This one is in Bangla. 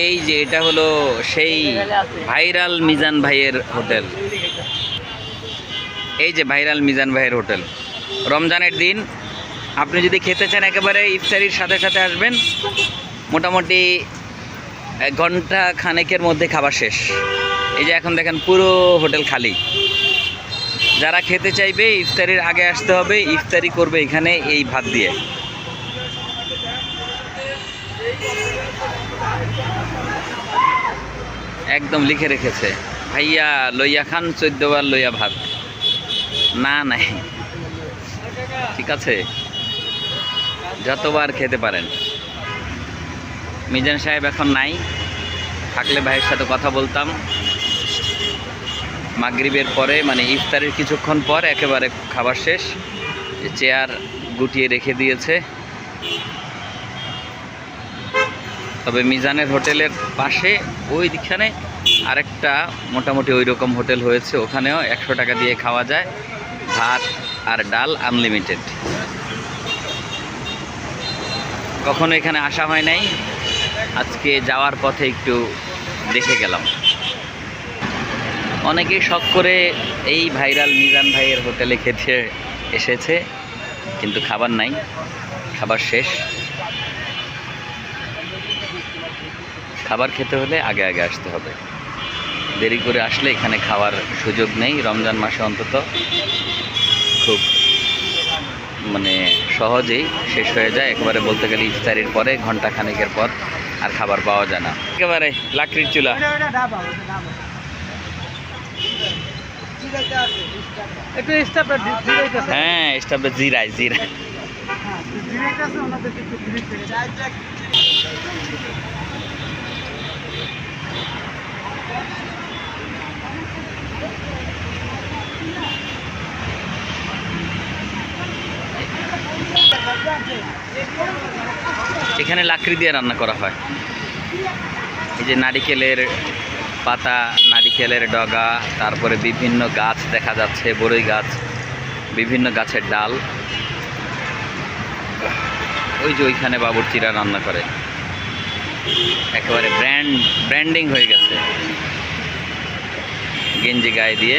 এই যে এটা হলো সেই ভাইরাল মিজান ভাইয়ের হোটেল। এই যে ভাইরাল মিজান ভাইয়ের হোটেল। রমজানের দিন আপনি যদি খেতে চান একেবারে ইফতারির সাথে সাথে আসবেন, মোটামুটি 1 ঘন্টা খানেকের মধ্যে খাবার শেষ। এই যে এখন দেখেন পুরো হোটেল খালি। যারা খেতে চাইবে ইফতারির আগে আসতে হবে, ইফতারি করবে এখানে এই ভাত দিয়ে। একদম লিখে রেখেছে, ভাইয়া লইয়া খান 14 বার লইয়া ভাত। না নাই, ঠিক আছে, যতবার খেতে পারেন। মিজান সাহেব এখন নাই, থাকলে ভাইয়ের সাথে কথা বলতাম। মাগরিবের পরে মানে ইফতারের কিছুক্ষণ পর একেবারে খাবার শেষ। চেয়ার গুটিয়ে রেখে দিয়েছে। তবে মিজানের হোটেলের পাশে ওইখানে আরেকটা মোটামুটি ওই রকম হোটেল হয়েছে, ওখানেও 100 টাকা দিয়ে খাওয়া যায়, ভাত আর ডাল আনলিমিটেড। কখনো এখানে আসা হয় নাই, আজকে যাওয়ার পথে একটু দেখে গেলাম। অনেকেই শখ করে এই ভাইরাল মিজান ভাইয়ের হোটেলে খেতে এসেছে, কিন্তু খাবার নাই, খাবার শেষ। খাবার খেতে হলে আগে আগে আসতে হবে, দেরি করে আসলে এখানে খাওয়ার সুযোগ নেই। রমজান মাসে অন্তত খুব মানে সহজেই শেষ হয়ে যায়। একেবারে বলতে গেলে ইফতারির পরে ঘন্টা খানেকের পর আর খাবার পাওয়া যায় না। একেবারে লাকড়ির চুলা। হ্যাঁ, স্টাফে জিরায়। এখানে লাকড়ি দিয়ে রান্না করা হয়। এই যে নারিকেলের পাতা, নারিকেলের ডগা, তারপরে বিভিন্ন গাছ দেখা যাচ্ছে, বড়ই গাছ, বিভিন্ন গাছের ডাল। ওই যে ওইখানে বাবুর্চিরা রান্না করে, একেবারে ব্র্যান্ডিং হয়ে গেছে, গেঞ্জি গায়ে দিয়ে।